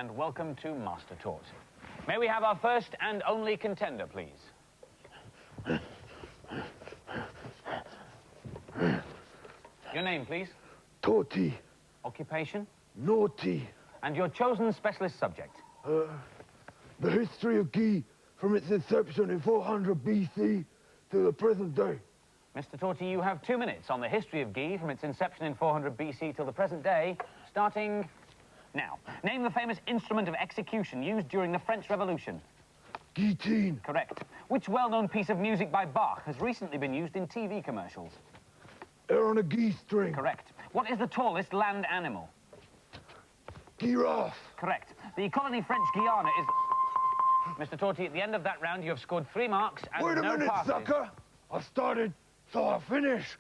and welcome to Master Torty. May we have our first and only contender, please? Your name, please? Torty. Occupation? Naughty. And your chosen specialist subject? The history of ghee from its inception in 400 BC to the present day. Mr. Torty, you have 2 minutes on the history of ghee from its inception in 400 BC till the present day, starting now. Name the famous instrument of execution used during the French Revolution. Guillotine. Correct. Which well-known piece of music by Bach has recently been used in TV commercials? Air on a ghee string. Correct. What is the tallest land animal? Giraffe. Correct. The colony French Guiana is... Mr. Torty, at the end of that round, you have scored 3 marks and Wait a no minute, passes. sucker! I started, so I finish.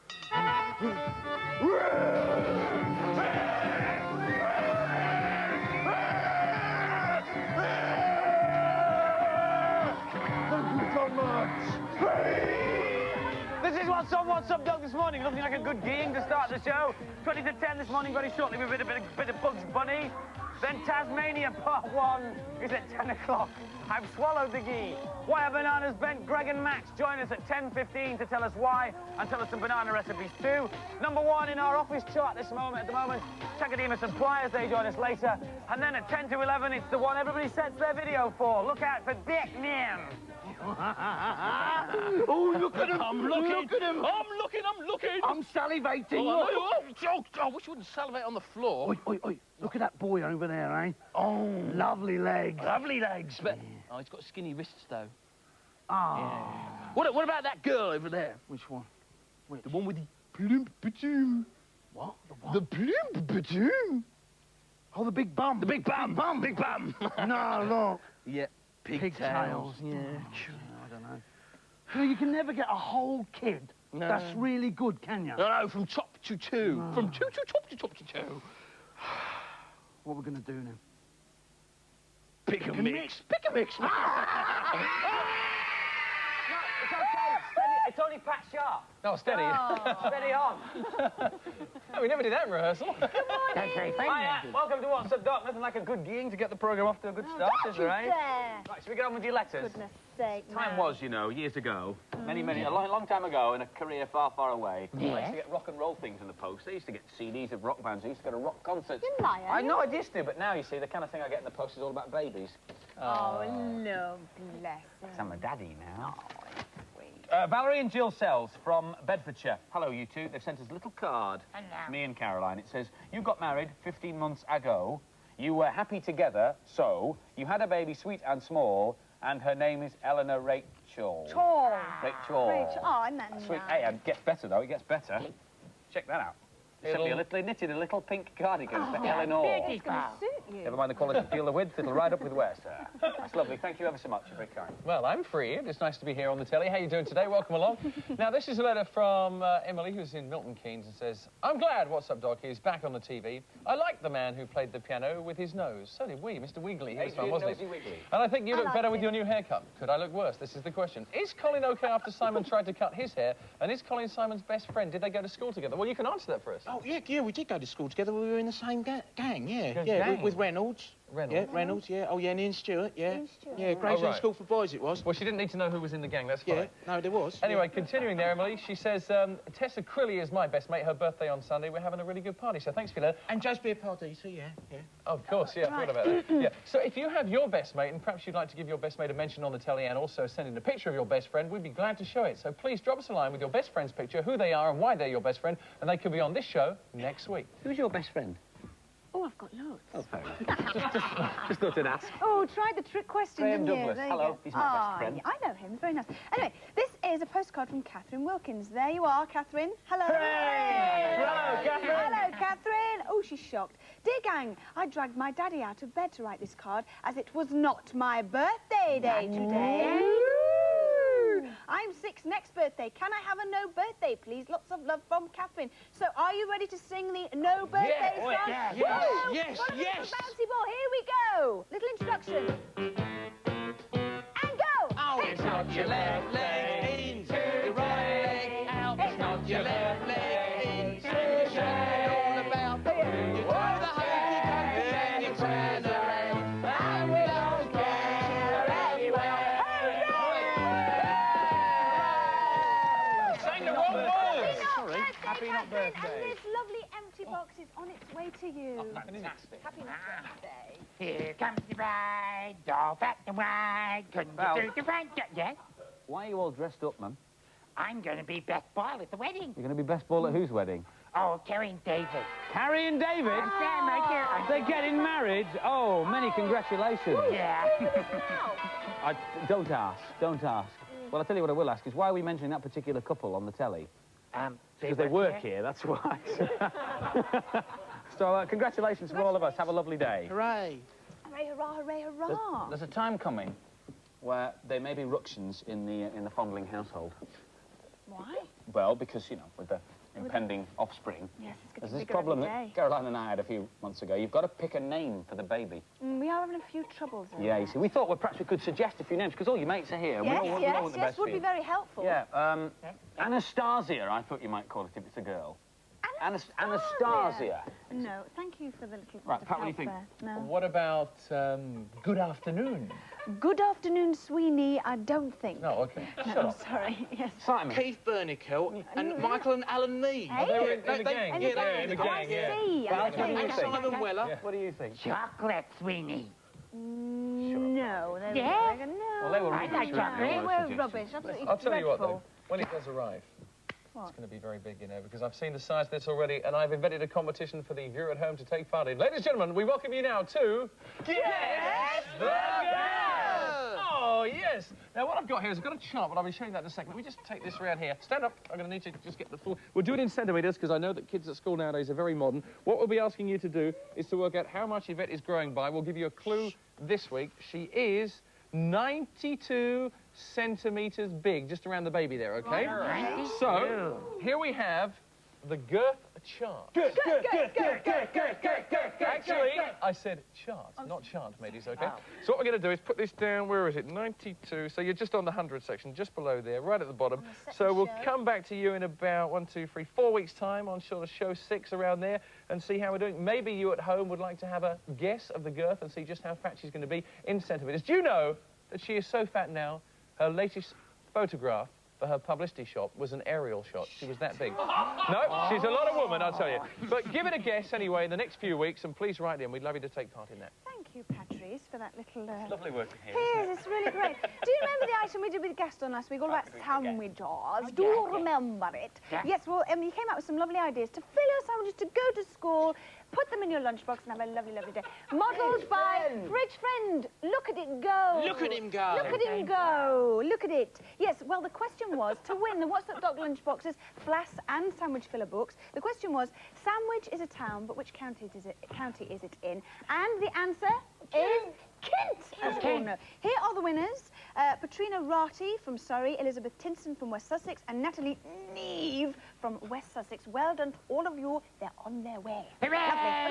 Thank you so much. This is What's Up, Dog, this morning. Looking like a good game to start the show. 20 to 10 this morning, very shortly, with a bit of Bugs Bunny. Then Tasmania Part 1 is at 10 o'clock. I've swallowed the ghee. Why are bananas bent? Greg and Max join us at 10:15 to tell us why and tell us some banana recipes too. Number 1 in our office chart at the moment, Chakademus and Pliers, they join us later. And then at 10 to 11, it's the one everybody sets their video for. Look out for Dick Man. Oh, look at him! I'm looking! Look at him! I'm looking! I'm salivating! I wish you wouldn't salivate on the floor. Oi, oi, oi. Look at that boy over there, eh? Oh, lovely legs. Lovely legs, but... Oh, he's got skinny wrists, though. Ah. Yeah. What about that girl over there? Which one? Which? The one with the plump-patum. What? The what? The plump-patum. Oh, the big bum. The big bum. Big bum. No, look. Yeah. Pigtails. Yeah. I don't know. You know, you can never get a whole kid. No. That's really good, can you? No, from top to two. No. From two to top to top to two. What we're going to do now? Pick a mix. Pick a mix. No, it's okay. Steady. It's only Pat Sharp. No, steady. Steady on. No, we never did that in rehearsal. Okay, Hiya. Welcome to What's Up, Doc. Nothing like a good geeing to get the programme off to a good start, is there, eh? Right, shall we get on with your letters? Goodness sake, Time no. was, you know, years ago, a long time ago, in a career far, far away, I used to get rock and roll things in the post. I used to get CDs of rock bands. I used to go to rock concerts. You liar. I know I used to, but now, you see, the kind of thing I get in the post is all about babies. Oh, no, bless him. I'm a daddy now. Valerie and Jill Sells from Bedfordshire. Hello, you two. They've sent us a little card. Hello. Me and Caroline. It says, you got married 15 months ago. You were happy together, so you had a baby sweet and small, and her name is Eleanor Rachel. Tall. Rachel. Rachel. Oh, isn't that Sweet. nice? Hey, it gets better, though. It gets better. Check that out. They sent me a little, knitted a little pink cardigan for Eleanor. It's going to suit you. Never mind the quality, feel the width. It'll ride up with wear, sir. That's lovely. Thank you ever so much. You're very kind. Well, I'm free. It's nice to be here on the telly. How you doing today? Welcome along. Now, this is a letter from Emily, who's in Milton Keynes, and says, I'm glad What's Up, Doc is back on the TV. I like the man who played the piano with his nose. So did we, Mr. Wiggly. He was fun, wasn't he? Wiggly. And I think you look liked better with it. your new haircut. Could I look worse? This is the question. Is Colin okay after Simon tried to cut his hair? And is Colin Simon's best friend? Did they go to school together? Well, you can answer that for us. Oh, yeah, we did go to school together. We were in the same gang, yeah. Good Yeah, gang. with Reynolds. Reynolds. Yeah, Reynolds, yeah. Oh, yeah, and Ian Stewart, yeah. Ian Stewart. Yeah, Graceland Oh, right. School for Boys it was. Well, she didn't need to know who was in the gang. That's fine. Yeah, no, there was. Anyway, continuing there, Emily, she says, Tessa Crilly is my best mate. Her birthday on Sunday. We're having a really good party, so thanks for that. And Joe's beer Pardita, yeah. Oh, of course, yeah, I thought about that. Yeah. So if you have your best mate, and perhaps you'd like to give your best mate a mention on the telly and also send in a picture of your best friend, we'd be glad to show it. So please drop us a line with your best friend's picture, who they are and why they're your best friend, and they could be on this show next week. Who's your best friend? Oh, I've got loads. Oh, fair enough. just thought I'd ask. Oh, tried the trick question, Graham didn't you? Douglas. There you Hello, go. he's my best Ah, friend. yeah, I know him. Very nice. Anyway, this is a postcard from Catherine Wilkins. There you are, Catherine. Hello. Hooray! Hello, Catherine. Hello, Catherine. Oh, she's shocked. Dear gang, I dragged my daddy out of bed to write this card as it was not my birthday day today. I'm 6 next birthday. Can I have a no birthday, please? Lots of love from Catherine. So, are you ready to sing the no birthday song? yes, Woo! yes, Got a little yes. bouncy ball. Here we go. Little introduction. And go. Oh, Hey. it's not your left leg into the right leg out. It's not your left leg into the shade all about. You do the hokey cokey and you turn around. is on its way to you. Oh, fantastic. Happy next birthday. Here comes the bride, all fat and wide. Couldn't Val. get through the front. Yes? Why are you all dressed up, man? I'm going to be best ball at the wedding. You're going to be best ball at whose wedding? Oh, Carrie and David. Carrie and David? I'm Sam, right here. They're getting married? Oh, many congratulations. Yeah. Don't ask. Don't ask. Well, I'll tell you what I will ask is why are we mentioning that particular couple on the telly? Because they work here, that's why. So, congratulations from all of us. Have a lovely day. Hooray. Hooray, hurrah, hooray, hurrah. There's a time coming where there may be ructions in the Fondling household. Why? Well, because, you know, with the impending offspring, Yes, it's there's going this to be problem every that day. Caroline and I had a few months ago. You've got to pick a name for the baby. We are having a few troubles. Yeah, you see, we thought perhaps we could suggest a few names, because all your mates are here. and we all want the best for would be you. very helpful. Yeah, Anastasia, I thought you might call it if it's a girl. Anastasia. No, thank you for the little bit Right, of Pat, what do you help think? there. No. What about good afternoon? Good afternoon, Sweeney. I don't think. No, okay. No, Shut I'm up. sorry. Yes. Simon. Keith Bernicle and Michael and Alan Mead. Hey. They were in the gang. And Yeah, the they were gang. in the Oh, gang, yeah. I see. Val, I what do you see. And think? Simon Weller. What do you think? Chocolate, Sweeney. No. They Yeah? were, no. Well, they were I like chocolate. They No, were suggestions. rubbish. Absolutely I'll tell you what, though. dreadful. When it does arrive, What? it's going to be very big, you know, because I've seen the size of this already, and I've invented a competition for the viewer at home to take part in. Ladies and gentlemen, we welcome you now to... Guess the Girl! Oh, yes! Now, what I've got here is I've got a chart, but I'll be showing that in a second. Let me just take this around here. Stand up. I'm going to need to just get the full... We'll do it in centimetres, because I know that kids at school nowadays are very modern. What we'll be asking you to do is to work out how much Yvette is growing by. We'll give you a clue this week. She is 92 centimetres big, just around the baby there, OK? Right. So, here we have the girth chart. Actually, I said chart, not chant, mateys, OK? So what we're going to do is put this down, where is it, 92, so you're just on the 100 section, just below there, right at the bottom. So we'll come back to you in about 4 weeks' time on sort of show 6 around there and see how we're doing. Maybe you at home would like to have a guess of the girth and see just how fat she's going to be in centimetres. Do you know that she is so fat now, her latest photograph for her publicity shot was an aerial shot. She was that big. No, she's a lot of woman, I'll tell you. But give it a guess anyway in the next few weeks, and please write in. We'd love you to take part in that. Thank you, Patrice, for that little... Lovely working here. It is, it's really great. Do you remember the item we did with Gaston last week, all about sandwiches? Do you remember it? Yeah. Yes, well, you came up with some lovely ideas to fill your sandwiches, to go to school, put them in your lunchbox and have a lovely, lovely day. Modelled by Fridge Friend. Look at it go. Look at him go. Look at him go. Look at it. Yes, well, the question was, to win the What's Up Doc lunchboxes, flask and sandwich filler books, the question was, Sandwich is a town, but which county is it in? And the answer is Kent, as we all know. Here are the winners. Patrina Rati from Surrey, Elizabeth Tinson from West Sussex, and Natalie Neve from West Sussex. Well done to all of you. They're on their way. Hooray!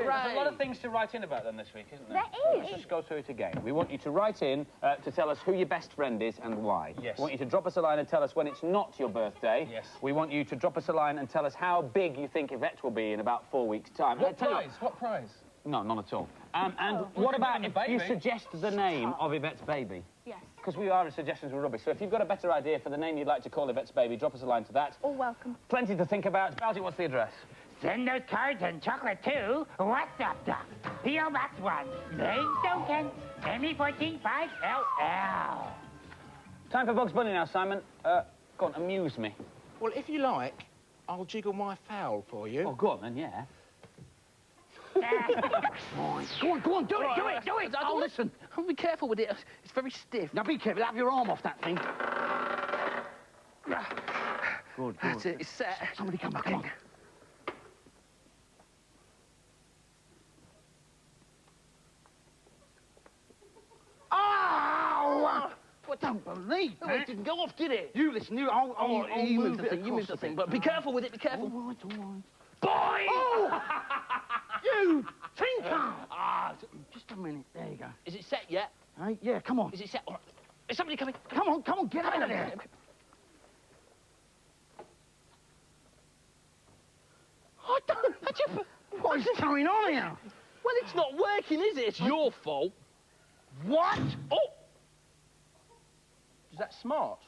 There's a lot of things to write in about them this week, isn't there? There Let's is. just go through it again. We want you to write in to tell us who your best friend is and why. Yes. We want you to drop us a line and tell us when it's not your birthday. Yes. We want you to drop us a line and tell us how big you think Yvette will be in about 4 weeks' time. What Tell you prize? What prize? No, none at all. And what about if you suggest the name of Yvette's baby? Yes. Because we are suggestions were rubbish. So if you've got a better idea for the name you'd like to call Yvette's baby, drop us a line to that. All welcome. Plenty to think about. Baldy, what's the address? Send those cards and chocolate too. What's up, Doc? P.O. Box 1, Maidstone, Kent, ME145LL. Time for Bugs Bunny now, Simon. Go on, amuse me. Well, if you like, I'll jiggle my fowl for you. Oh, go on then, yeah. Go on, do it! Oh, listen, be careful with it. It's very stiff. Now, be careful. Have your arm off that thing. Good, That's it. It's set. Somebody come back. Come on. Oh! I don't believe that. It didn't go off, did it? You listen. I'll you move moved the it thing. You moved the across a thing. bit. But be careful with it. Be careful. All right. Boy! Oh! You tinker! Just a minute. There you go. Is it set yet? Hey, yeah, come on. Is it set? All right. Is somebody coming? Come on, get out of there. I don't... What is going on here? Well, it's not working, is it? It's your fault. What? Oh! Is that smart?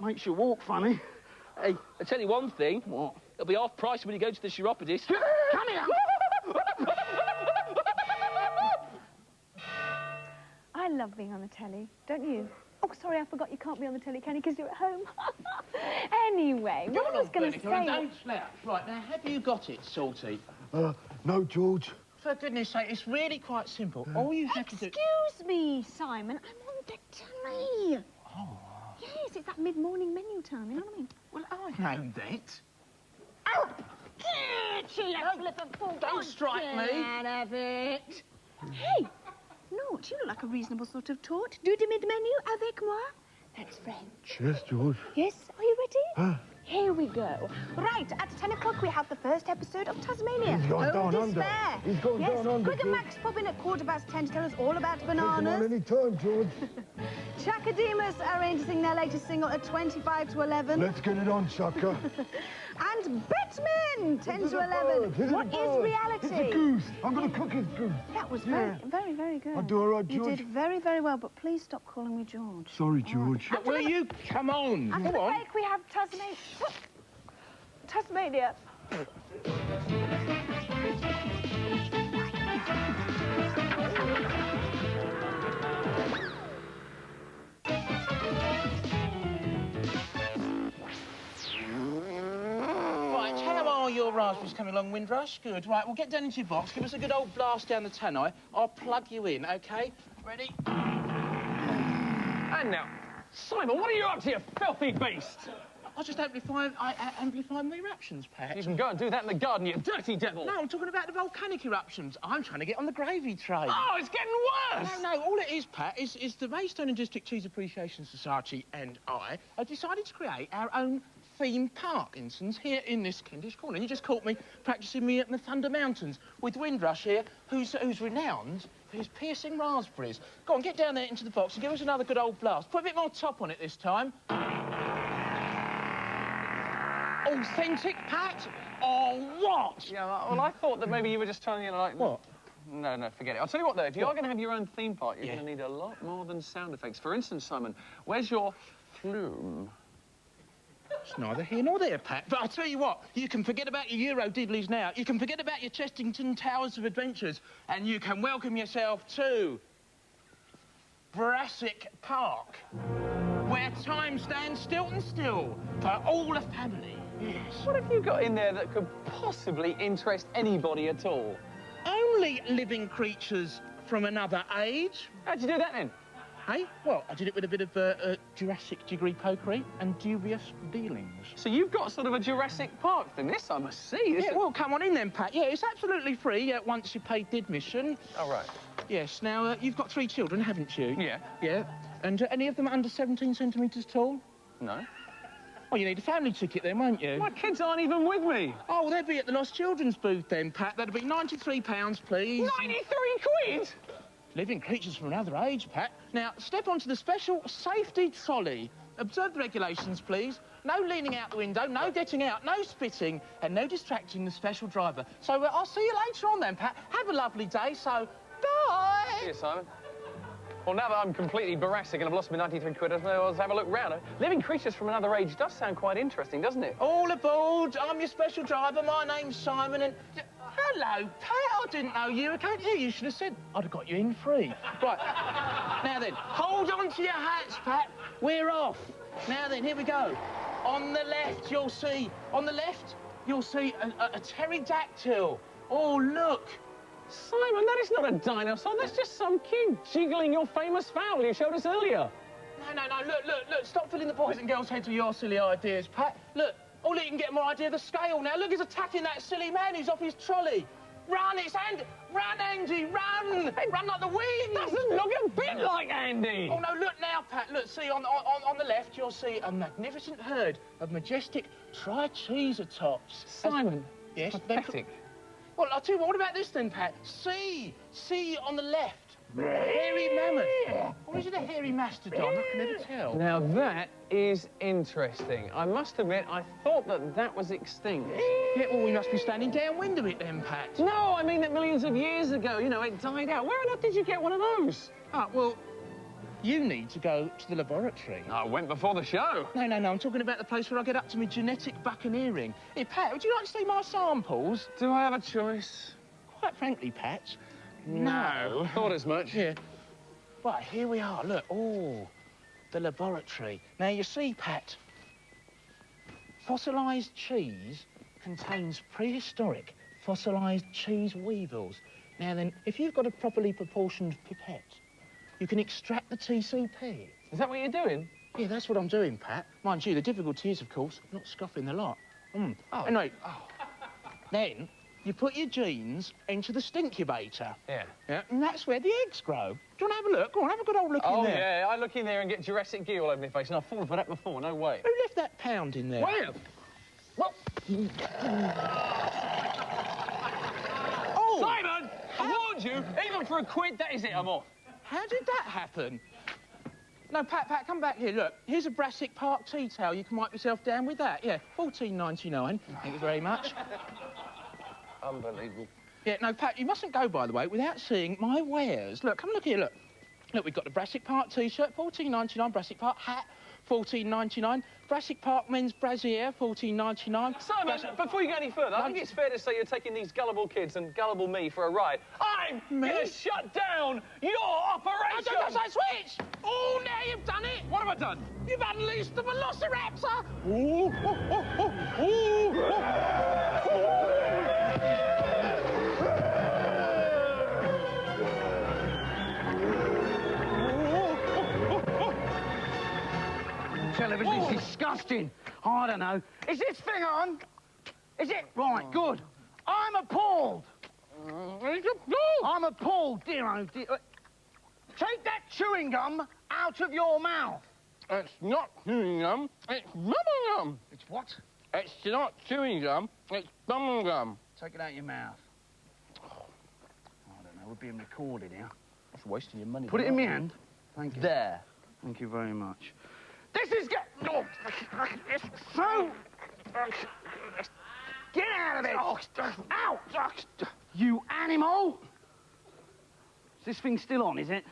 Makes you walk funny. Hey, I tell you one thing. What? It'll be half price when you go to the chiropodist. Come here. I love being on the telly, don't you? Oh, sorry, I forgot you can't be on the telly, can you? Because you're at home. Anyway, what I was going to say... Don't slouch. Right, now, have you got it, Salty? No, George. For goodness sake, it's really quite simple. All you have to do... Excuse me, Simon. I'm on the telly. Oh. Yes, it's that mid-morning menu time, you know what I mean? Well, I know that. Oh! Don't strike me. Out of it. Hey, Nort, you look like a reasonable sort of tort. Du de mid-menu avec moi? That's French. Yes, George. Yes, are you ready? Here we go. Right, at 10 o'clock we have the first episode of Tasmania. He's gone Oh, down despair. under. He's gone yes, down under, Quick and George. Max pop in at 10:15 to tell us all about Take him on bananas. any time, George. Chakademus are in to sing their latest single at 25 to 11. Let's get it on, Chaka. And Batman, 10 Is it to a 11. bird? Is it a What is bird? reality? It's a goose. I'm going to cook his goose. That was Yeah. very, very good. I'll do all right, You George. did very, very well, but please stop calling me George. Sorry, George. But will you come on? After Come the on. break, we have Tasmania. Right, how are your raspberries coming along, Windrush? Good. Right, we'll get down into your box. Give us a good old blast down the tannoy. I'll plug you in, OK? Ready? And now, Simon, what are you up to, you filthy beast? I'll just amplify my eruptions, Pat. You can go and do that in the garden, you dirty devil. No, I'm talking about the volcanic eruptions. I'm trying to get on the gravy train. Oh, it's getting worse. No, all it is, Pat, is the Maidstone and District Cheese Appreciation Society and I have decided to create our own theme park instance here in this Kentish corner. You just caught me practising me at the Thunder Mountains with Windrush here, who's renowned for his piercing raspberries. Go on, get down there into the box and give us another good old blast. Put a bit more top on it this time. Authentic, Pat? Or what? Yeah, well, I thought that maybe you were just trying to, you know, like... What? No, forget it. I'll tell you what, though, if you are going to have your own theme park, you're going to need a lot more than sound effects. For instance, Simon, where's your flume? It's neither here nor there, Pat. But I tell you what, you can forget about your Euro diddlies now. You can forget about your Chestington Towers of Adventures, and you can welcome yourself to Brassic Park, where time stands still and still for all the family. Yes. What have you got in there that could possibly interest anybody at all? Only living creatures from another age. How'd you do that, then? Hey, well, I did it with a bit of Jurassic degree pokery and dubious dealings. So you've got sort of a Jurassic Park thing. This I must see. Yeah, well, come on in then, Pat. Yeah, it's absolutely free once you paid admission. All right. Yes, now, you've got 3 children, haven't you? Yeah. Yeah. And any of them under 17 centimetres tall? No. Oh, you need a family ticket then, won't you? My kids aren't even with me. Oh, they'd be at the Lost Children's booth then, Pat. That'd be £93, please. 93 quid? Living creatures from another age, Pat. Now, step onto the special safety trolley. Observe the regulations, please. No leaning out the window, no getting out, no spitting, and no distracting the special driver. So I'll see you later on then, Pat. Have a lovely day, so bye! See you, Simon. Well, now that I'm completely Jurassic and I've lost my 93 quid, I'll have a look round. Living creatures from another age does sound quite interesting, doesn't it? All aboard. I'm your special driver. My name's Simon and... Hello, Pat. I didn't know you. I can't hear you. You should have said I'd have got you in free. Right. Now then, hold on to your hats, Pat. We're off. Now then, here we go. On the left, you'll see... On the left, you'll see a pterodactyl. Oh, look. Simon, that is not a dinosaur. That's just some kid jiggling your famous fowl you showed us earlier. No. Look. Stop filling the boys' and girls' heads with your silly ideas, Pat. Look, all you can get a more idea of the scale now. Look, he's attacking that silly man who's off his trolley. Run, it's Andy. Run, Andy, run. Hey, run like the wind. Doesn't look a bit like Andy. Oh, no, look now, Pat. Look, see, on the left, you'll see a magnificent herd of majestic tricheceratops. Simon, Yes? pathetic. Well, I'll tell you what about this then, Pat? See on the left. A hairy mammoth. Or is it a hairy mastodon? I can never tell. Now, that is interesting. I must admit, I thought that was extinct. Yeah, well, we must be standing downwind of it then, Pat. No, I mean that millions of years ago, you know, it died out. Where on earth did you get one of those? Ah, well, you need to go to the laboratory. I went before the show. No, I'm talking about the place where I get up to my genetic buccaneering. Hey, Pat, would you like to see my samples? Do I have a choice? Quite frankly, Pat, No. Thought as much. Yeah. Right, here we are, look. Oh, the laboratory. Now, you see, Pat, fossilised cheese contains prehistoric fossilised cheese weevils. Now then, if you've got a properly proportioned pipette, you can extract the TCP. Is that what you're doing? Yeah, that's what I'm doing, Pat. Mind you, the difficulty is, of course, not scoffing the lot. Oh. Anyway, then you put your genes into the stinkubator. Yeah. Yeah, and that's where the eggs grow. Do you want to have a look? Go on, have a good old look in there. Yeah, I look in there and get Jurassic Gear all over my face, and I've fallen for that before, no way. Who left that pound in there? Where? What? Oh! Simon! I warned you! Even for a quid, that is it, I'm off. How did that happen? No, Pat, come back here. Look, here's a Brassic Park tea towel. You can wipe yourself down with that. Yeah, $14.99. Thank you very much. Unbelievable. Yeah, no, Pat, you mustn't go, by the way, without seeing my wares. Look, come look here, look. Look, we've got the Brassic Park T-shirt, $14.99. Brassic Park hat, $14.99. Brassic Park men's brassiere, $14.99. Simon, before you go any further, I think it's fair to say you're taking these gullible kids and gullible me for a ride. I'm going to shut down your operation! Don't say switch! Oh, now you've done it! What have I done? You've unleashed the Velociraptor! Television's disgusting. I don't know. Is this thing on? Is it? Right, good. I'm appalled. I'm appalled, dear oh dear. Take that chewing gum out of your mouth. It's not chewing gum, it's bubble gum. It's what? It's not chewing gum, it's bubble gum. Take it out of your mouth. I don't know, we're being recorded here. That's wasting your money. Put it in my hand. Thank you. There. Thank you very much. This is oh, it's so... Get out of it! Out! You animal! Is this thing still on, is it?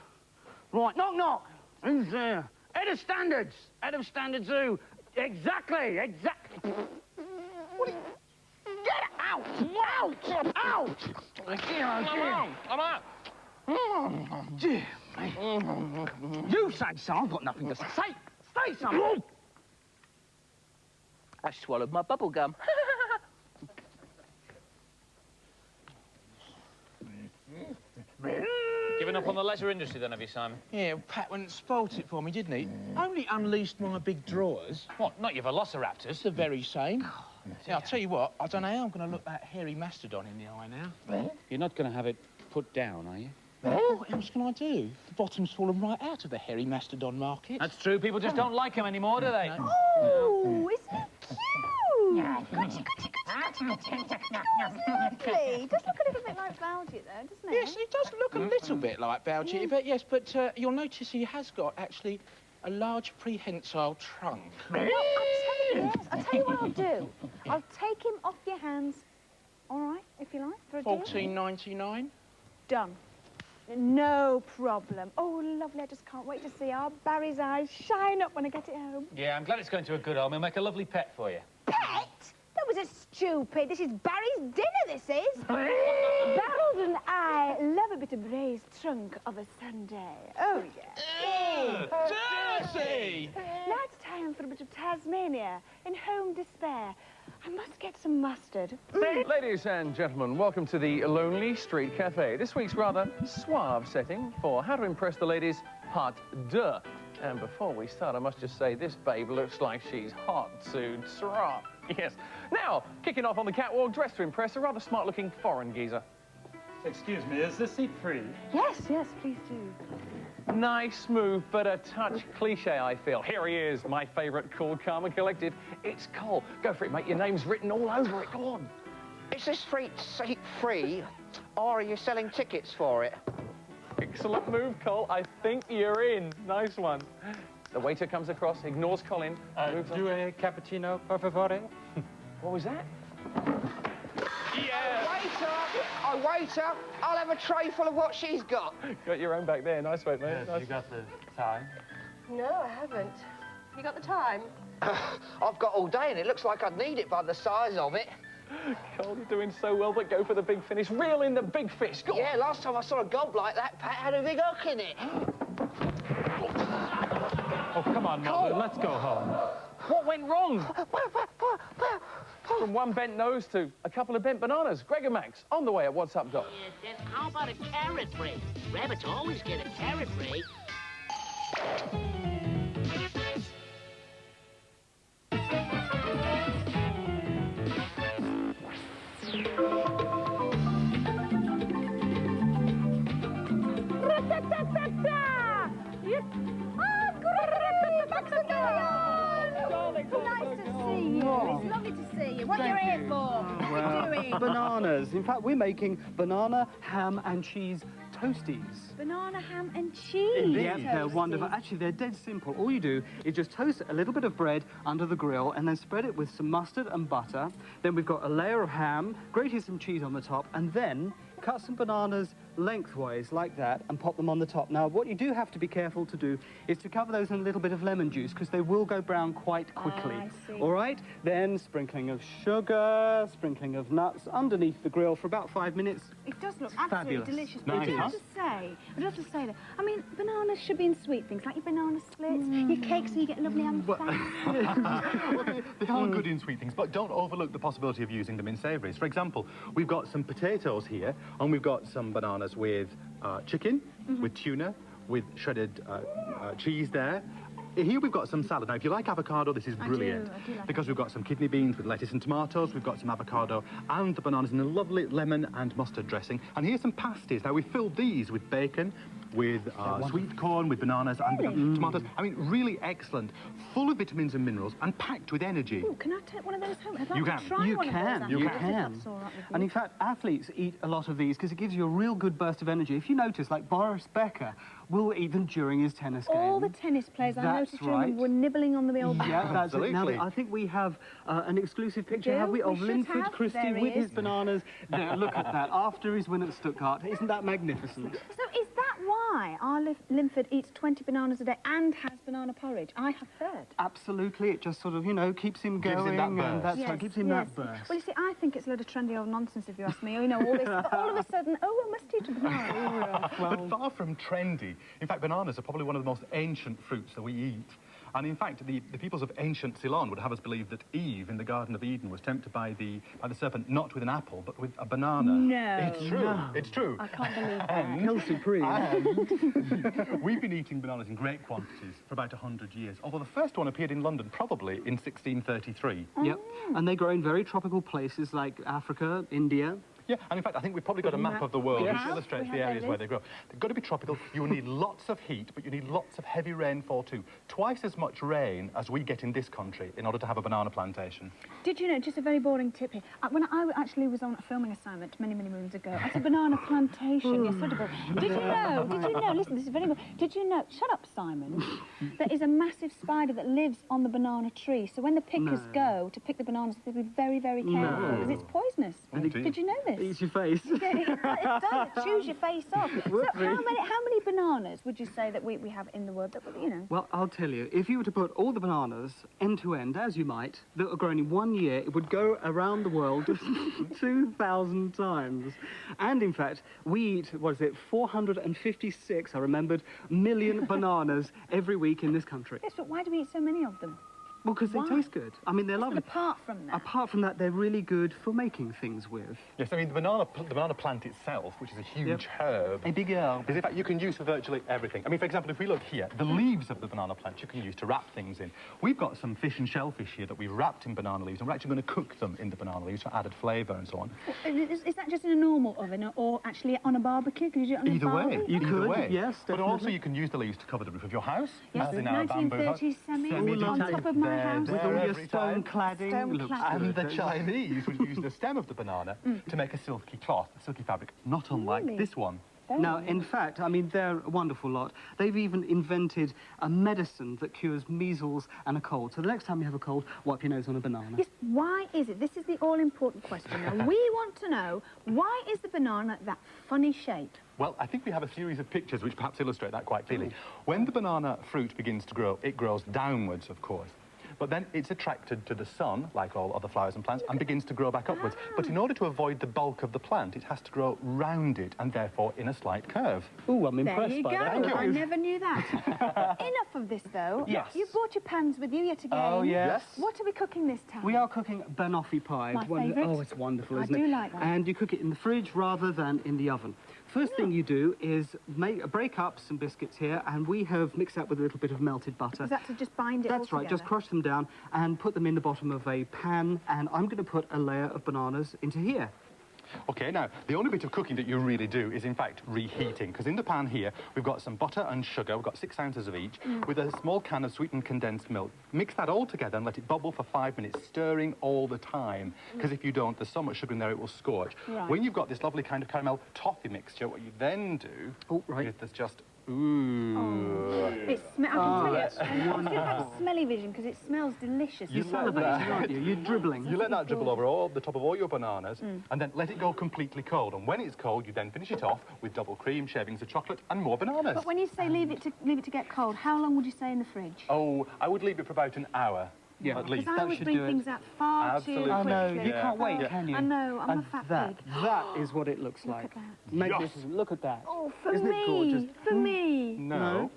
Right, knock, knock. Who's there? Head of Standards. Head of Standards who? Exactly. What are you... Get out! Out! I'm out. Dear me. You say so. I've got nothing to say. Say something. I swallowed my bubble gum. Giving up on the leisure industry then, have you, Simon? Yeah, Pat went and spoilt it for me, didn't he? Only unleashed my big drawers. What, not your Velociraptors? It's the very same. Yeah, I'll tell you what, I don't know how I'm going to look that hairy mastodon in the eye now. You're not going to have it put down, are you? What else can I do? The bottom's fallen right out of the hairy mastodon market. That's true. People just don't like him anymore, do they? Oh, isn't it cute? Lovely. Does look a little bit like Baldy, though, doesn't it? Yes, it does look a little bit like Baldy, but yes, but you'll notice he has got, actually, a large prehensile trunk. Well, I'll tell you what I'll do. I'll take him off your hands, all right, if you like, for a deal. $14.99. Done. No problem. Oh, lovely. I just can't wait to see our Barry's eyes shine up when I get it home. Yeah, I'm glad it's going to a good home. He'll make a lovely pet for you. Pet? That was a stupid. This is Barry's dinner, this is. Barrels and I love a bit of braised trunk of a Sunday. Oh, yeah. Dirty! Now it's time for a bit of Tasmania in home despair. I must get some mustard. Ladies and gentlemen, welcome to the Lonely Street Cafe. This week's rather suave setting for How to Impress the Ladies Part 2. And before we start, I must just say this babe looks like she's hot to trot. Yes. Now, kicking off on the catwalk, dressed to impress a rather smart-looking foreign geezer. Excuse me, is this seat free? Yes, please do. Nice move, but a touch cliche, I feel. Here he is, my favourite Cool Karma Collective. It's Cole. Go for it, mate. Your name's written all over it. Go on. Is this seat free, or are you selling tickets for it? Excellent move, Cole. I think you're in. Nice one. The waiter comes across, ignores Colin. Do a cappuccino, per favore? What was that? Yeah. Waiter, Oh, waiter, I'll have a tray full of what she's got. Got your own back there. Nice work, mate. Nice. You got the time? No, I haven't. You got the time? I've got all day and it looks like I'd need it by the size of it. Cole, you're doing so well, but go for the big finish. Reel in the big fish. Go Yeah, on. last time I saw a gob like that, Pat had a big hook in it. Oh, come on, Mother, let's go home. What went wrong? From one bent nose to a couple of bent bananas. Greg and Max, on the way at What's Up, Doc. Yes, yes. How about a carrot break? Rabbits always get a carrot break. Nice to see you. It's lovely to see you. What are you here for? What are you doing? Bananas. In fact, we're making banana, ham and cheese toasties. Banana, ham and cheese. Yeah, they're toasties. wonderful. Actually, they're dead simple. All you do is just toast a little bit of bread under the grill and then spread it with some mustard and butter. Then we've got a layer of ham, grated some cheese on the top, and then cut some bananas lengthwise like that and pop them on the top. Now, what you do have to be careful to do is to cover those in a little bit of lemon juice because they will go brown quite quickly. I see. All right? Then sprinkling of sugar, sprinkling of nuts underneath the grill for about 5 minutes. It does look absolutely Fabulous. delicious. Nice, But I do have to say that, I mean, bananas should be in sweet things, like your banana splits, your cakes, so you get lovely ham Well, they are good in sweet things, but don't overlook the possibility of using them in savouries. For example, we've got some potatoes here, and we've got some bananas with chicken, with tuna, with shredded cheese there. Here we've got some salad. Now, if you like avocado, this is brilliant. I do like because we've got some kidney beans with lettuce and tomatoes, we've got some avocado and the bananas in a lovely lemon and mustard dressing. And here's some pasties. Now, we filled these with bacon, with sweet corn, with bananas and tomatoes. I mean, really excellent. Full of vitamins and minerals and packed with energy. Ooh, can I take one of those home? I'd like You to can. try You one of those. can. You can. That's all right with you. And in fact, athletes eat a lot of these because it gives you a real good burst of energy. If you notice, like Boris Becker will eat them during his tennis game. All the tennis players I That's noticed during them right. were nibbling on the old Yeah, that's it. Now, Absolutely. I think we have an exclusive picture, do? have we, We of should Linford have. Christie There he with his is. bananas. There, look at that, after his win at Stuttgart. Isn't that magnificent? So is that why our Linford eats 20 bananas a day and has banana porridge? I have heard. Absolutely, it just sort of, you know, keeps him Gives going. him that and burst. that's what gives him that burst. Well, you see, I think it's a load of trendy old nonsense, if you ask me. You know, all this, but all of a sudden, oh, I must eat a banana. But far from trendy. In fact, bananas are probably one of the most ancient fruits that we eat. And in fact, the peoples of ancient Ceylon would have us believe that Eve in the Garden of Eden was tempted by the serpent not with an apple, but with a banana. No. It's true. No. It's true. I can't believe that. And, we've been eating bananas in great quantities for about 100 years, although the first one appeared in London probably in 1633. Yep, and they grow in very tropical places like Africa, India. Yeah, and in fact, I think we've probably got a map of the world Yes. which illustrates We the have areas that where they grow. They've got to be tropical. You will need lots of heat, but you need lots of heavy rainfall too. Twice as much rain as we get in this country in order to have a banana plantation. Did you know, just a very boring tip here, when I actually was on a filming assignment many, many moons ago at a banana plantation near Sudbury, did you know, listen, this is very important, did you know, shut up, Simon, there is a massive spider that lives on the banana tree, so when the pickers go to pick the bananas, they'll be very, very careful, because it's poisonous. Did you know this? Eats your face. It does, it chews your face off. So how many bananas would you say that we have in the world that, you know? Well, I'll tell you, if you were to put all the bananas end to end, as you might, that are grown in 1 year, it would go around the world 2,000 times. And in fact, we eat, 456, I remembered, million bananas every week in this country. Yes, but why do we eat so many of them? Well, because they Why? taste good. I mean, they're But lovely. apart from that, Apart from that, they're really good for making things with. Yes, I mean, the banana plant itself, which is a huge herb, A big herb. is in fact you can use for virtually everything. I mean, for example, if we look here, the leaves of the banana plant you can use to wrap things in. We've got some fish and shellfish here that we've wrapped in banana leaves, and we're actually going to cook them in the banana leaves for added flavour and so on. is that just in a normal oven or actually on a barbecue? Could you do it on Either a way, barbecue? You either could, way. yes, But also definitely. you can use the leaves to cover the roof of your house, Yes, as in our bamboo house. 1930s semi Semi-detached. on top of my There, house. there, With all your every stone time. cladding. Stone looks cladding. And the good. Chinese would use the stem of the banana to make a silky cloth, a silky fabric, not unlike Really? this one. Now, in fact, I mean, they're a wonderful lot. They've even invented a medicine that cures measles and a cold. So the next time you have a cold, wipe your nose on a banana. Yes, why is it? This is the all-important question. Now, we want to know, why is the banana that funny shape? Well, I think we have a series of pictures which perhaps illustrate that quite clearly. When the banana fruit begins to grow, it grows downwards, of course. But then it's attracted to the sun, like all other flowers and plants, and begins to grow back upwards. But in order to avoid the bulk of the plant, it has to grow rounded and therefore in a slight curve. Ooh, I'm impressed by that. There you go. I never knew that. Enough of this, though. Yes. You brought your pans with you yet again. Oh, yes. What are we cooking this time? We are cooking banoffee pie. My favourite. Oh, it's wonderful, isn't it? I do like that. And you cook it in the fridge rather than in the oven. First thing you do is break up some biscuits here, and we have mixed that with a little bit of melted butter. Is that to just bind it all That's right, together? just crush them down and put them in the bottom of a pan, and I'm going to put a layer of bananas into here. OK, now, the only bit of cooking that you really do is, in fact, reheating, because in the pan here, we've got some butter and sugar, we've got 6 ounces of each, with a small can of sweetened condensed milk. Mix that all together and let it bubble for 5 minutes, stirring all the time, because if you don't, there's so much sugar in there, it will scorch. Right. When you've got this lovely kind of caramel toffee mixture, what you then do is there's just... Ooh. I can tell you, I'm still have smelly vision because it smells delicious. You salivating, aren't you? You're dribbling. You let that dribble over all the top of all your bananas, and then let it go completely cold. And when it's cold, you then finish it off with double cream, shavings of chocolate, and more bananas. But when you say leave it to get cold, how long would you say in the fridge? Oh, I would leave it for about an hour. Yeah, at least. Because I always bring things out far too quickly. I know, you can't wait, can you? I know, I'm a fat pig. That is what it looks like. Look at that. Magnificent, look at that. Oh, for Isn't me, it gorgeous? for me. No.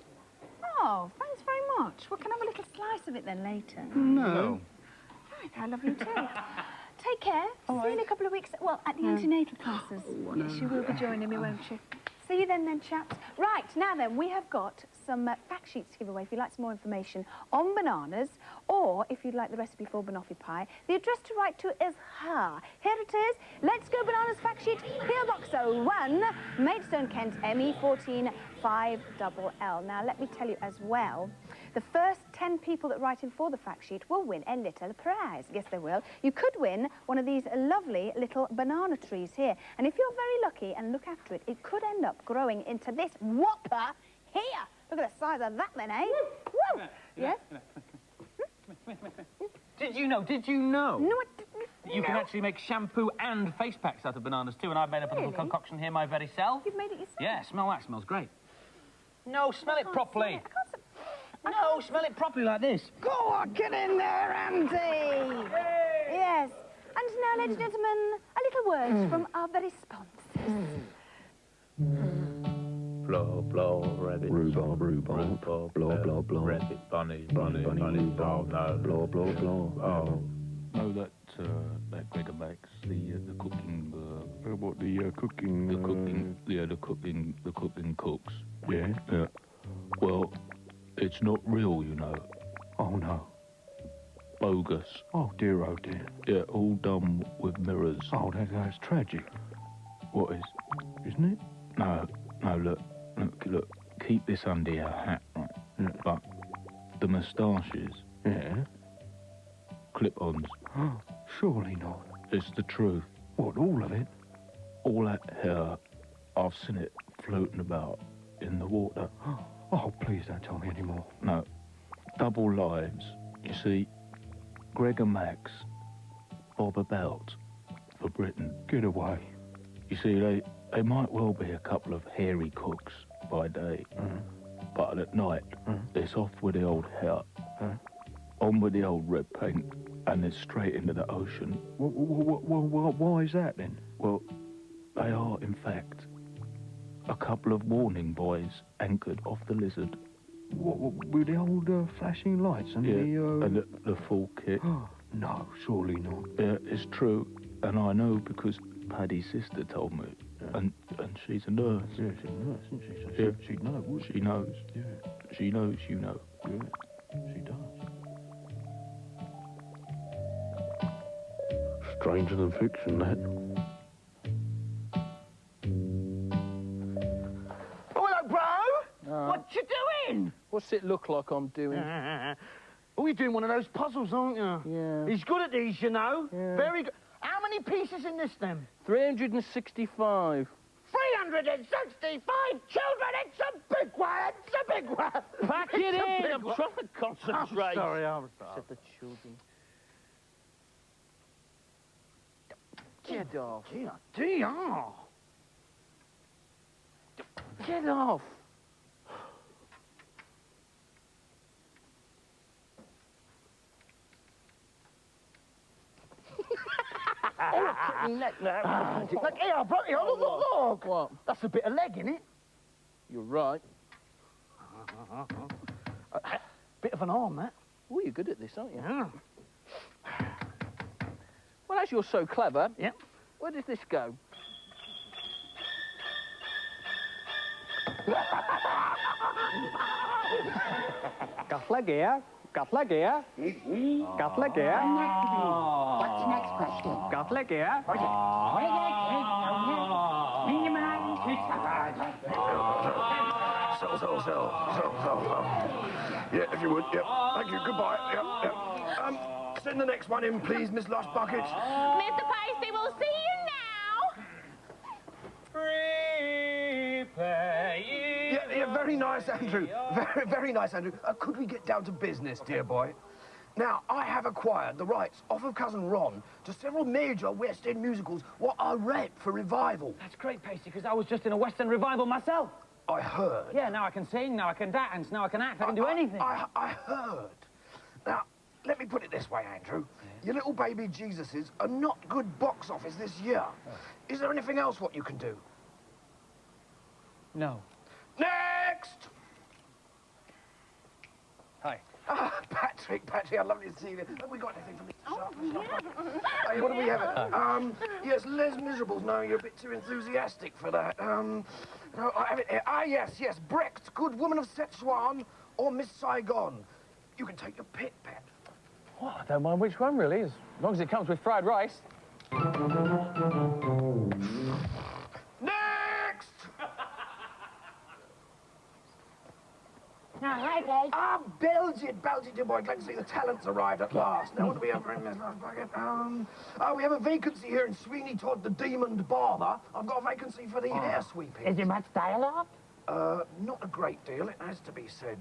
Oh, thanks very much. Well, can I have a little slice of it then later? No. Right, how lovely too. Take care. See you in a couple of weeks. Well, at the antenatal classes. Yes, you will be joining me, won't you? See you then, chaps. Right, now then, we have got some fact sheets to give away if you'd like some more information on bananas, or if you'd like the recipe for banoffee pie. The address to write to is here. Here it is. Let's Go Bananas fact sheet, PO Box 01, Maidstone, Kent, ME14 5LL. Now, let me tell you as well, the first 10 people that write in for the fact sheet will win a little prize. Yes, they will. You could win one of these lovely little banana trees here. And if you're very lucky and look after it, it could end up growing into this whopper here. Look at the size of that then, eh? Woo! Yes? Did you know? No, You can actually make shampoo and face packs out of bananas too, and I've made up a little concoction here my very self. You've made it yourself? Yeah, smell that. Smells great. No, smell it properly. No, smell it properly like this. Go on, get in there, Andy! Yes. And now, ladies and gentlemen, a little words from our very sponsors. Blow, blow, rabbit. Rhubarb, rhubarb. Blow, blow, blow. Rabbit, bunny, Bunny, rhubarb. oh, no. Blow, blow, blow. Oh. No, that Gregor makes the cooking. What, the cooking... The cooking, yeah, the cooking cooks. Yeah? Yeah. Well, it's not real, you know. Oh, no. Bogus. Oh, dear, oh, dear. Yeah, all done with mirrors. Oh, that's tragic. What is? Isn't it? No, look. Keep this under your hat, right? Yeah. But the moustaches, Yeah? clip-ons, Surely not. it's the truth. What, all of it? All that hair, I've seen it floating about in the water. Oh, please don't tell me anymore. No, double lives. You see, Gregor Max, Bob About for Britain. Get away. You see, they might well be a couple of hairy cooks by day, but at night, it's off with the old hair, on with the old red paint, and it's straight into the ocean. Why is that, then? Well, they are, in fact, a couple of warning buoys anchored off the Lizard. With the old flashing lights and and the full kit. No, surely not. Yeah, it's true, and I know because Paddy's sister told me, and she's a nurse. Yeah, she's a nurse, isn't she? So Yeah. she'd know, would she? She knows. Yeah, She knows, you know. yeah, she does. Stranger than fiction, that. Oh, hello, bro. What you doing? What's it look like I'm doing? Oh, you're doing one of those puzzles, aren't you? Yeah. He's good at these, you know. Yeah. Very good. How many pieces in this, then? 365. 365 children. It's a big one. It's a big one. Pack it in. I'm trying to concentrate. Sorry, I was Said the children. Get off. Dear. Get off. Look here, I brought you on. Look. What? That's a bit of leg in it. You're right. Bit of an arm, that. Oh, you're good at this, aren't you? Yeah. Well, as you're so clever, Yep. where does this go? Got gear. Got gear. Got gear. What's the next question? Got gear. So. Yeah, if you would. Yep. Thank you. Goodbye. Yep. Send the next one in, please, Miss Lush Bucket. Mr. Pacey, we'll see you now. Prepare ye. Yeah, very nice, Andrew. Very nice, Andrew. Could we get down to business, dear boy? Now, I have acquired the rights off of Cousin Ron to several major West End musicals what are ripe for revival. That's great, Pacey, because I was just in a West End revival myself. I heard. Yeah, now I can sing, now I can dance, now I can act, I can do anything. I heard. Now, let me put it this way, Andrew. Your little baby Jesuses are not good box office this year. Is there anything else what you can do? No. Next! Hi. Patrick, I'd love to see you. Have we got anything for Mr. Sharp? Hey, what do we have? Yes, Les Miserables. No, you're a bit too enthusiastic for that. No, I have it here. Yes. Brecht, Good Woman of Szechuan, or Miss Saigon. You can take your pick, Pat. Well, I don't mind which one, really, as long as it comes with fried rice. Next! Belgian, dear boy. Glad to see the talent's arrived at last. Now, what do we have in this last bucket? We have a vacancy here in Sweeney Todd, the Demon Barber. I've got a vacancy for the hair sweeping. Is there much dialogue? Not a great deal, it has to be said.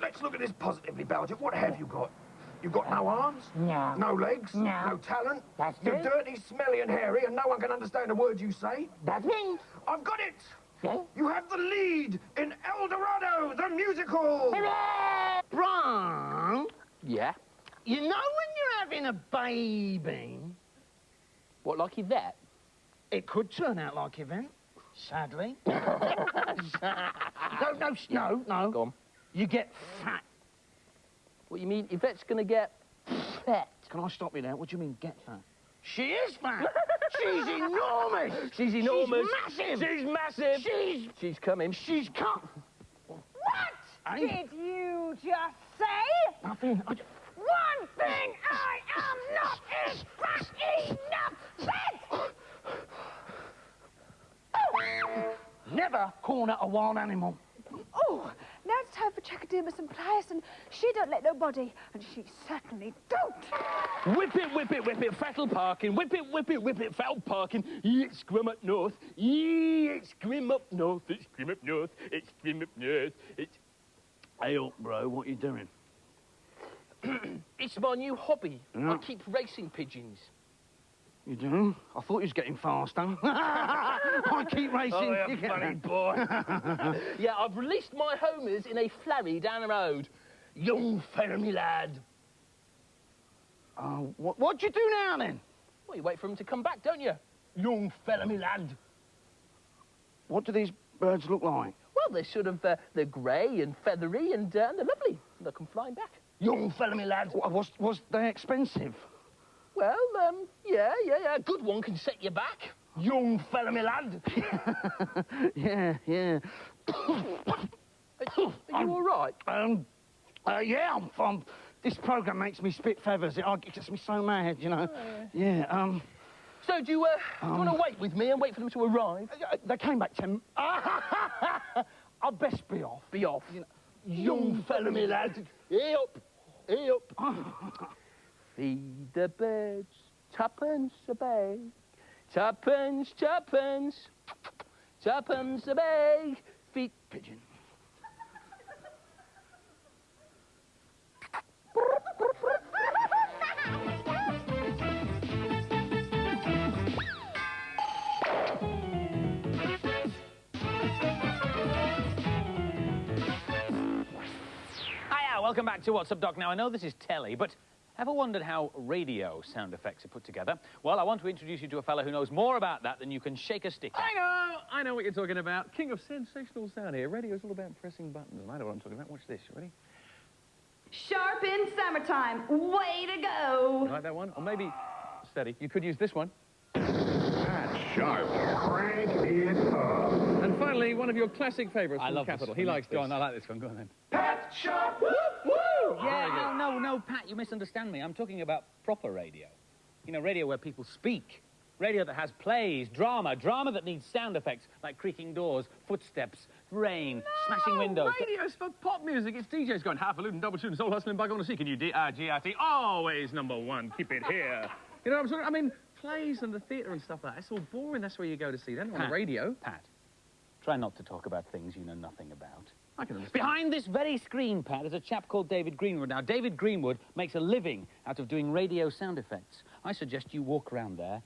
Let's look at this positively, Belgian. What have you got? You've got no arms? No. No legs? No. No talent? That's You're it. dirty, smelly and hairy, and no one can understand a word you say? That's me. I've got it! Yeah? You have the lead in El Dorado, the musical! Bron, Yeah? you know when you're having a baby, What, like Yvette? it could turn out like Yvette, sadly. No. Go on. You get fat. What, you mean Yvette's gonna get fat? Can I stop you there? What do you mean, get fat? She is fat. She's enormous. She's enormous. She's massive. She's massive. She's coming. She's come. What Hey. did you just say? Nothing. One thing I am not is fat enough. Never corner a wild animal. Oh, now it's time for Chakademus and Plius, and she don't let nobody, and she certainly don't. Whip it, Fettle parking. Whip it, Fettle parking. It's Grim up north. It's Grim up north. It's Grim up north. It's Grim up north. It's... Hey up, bro, what you doing? It's my new hobby. Yeah. I keep racing pigeons. You do? I thought you was getting faster. I keep racing. Oh, you funny boy. Yeah, I've released my homers in a flurry down the road. Young fella, me lad. What'd you do now, then? Well, you wait for him to come back, don't you? Young fella, me lad. What do these birds look like? Well, they're sort of, they're grey and feathery and they're lovely. They'll come flying back. Young fella, me lad. Was they expensive? Well, yeah. A good one can set you back. Young fella, me lad. Yeah. Are you all right? Yeah, I'm this programme makes me spit feathers. It gets me so mad, you know. Yeah, So, do you want to wait with me and wait for them to arrive? They came back 10... I'd best be off. Be off. You know, young fella, me lad. Hey up. Feed the birds, tuppence a bag. Tuppence. Tuppence a bag, feet pigeon. Hiya, welcome back to What's Up, Doc. Now, I know this is telly, but ever wondered how radio sound effects are put together? Well, I want to introduce you to a fella who knows more about that than you can shake a stick at. I know what you're talking about. King of sensational sound here. Radio's all about pressing buttons, and I know what I'm talking about. Watch this. You ready? Sharp in summertime. Way to go. You like that one? Or maybe, steady, you could use this one. Sharp. Crank it up. And finally, one of your classic favourites from love Capital. this He one. likes this. Go on, I like this one. Go on, then. Pat Sharp. Woo, woo. Yeah, no, Pat, you misunderstand me. I'm talking about proper radio. You know, radio where people speak. Radio that has plays, drama that needs sound effects, like creaking doors, footsteps, rain, smashing windows. Radio's for pop music. It's DJs going half-a-lootin', double-shooting, soul hustling, bug on the sea. Can you D-R-G-R-T? Always number one. Keep it here. You know what I'm talking? I mean, plays and the theatre and stuff like that. It's all boring. That's where you go to see them on the radio. Pat, try not to talk about things you know nothing about. I can understand. Behind this very screen, Pat, is a chap called David Greenwood. Now, David Greenwood makes a living out of doing radio sound effects. I suggest you walk around there.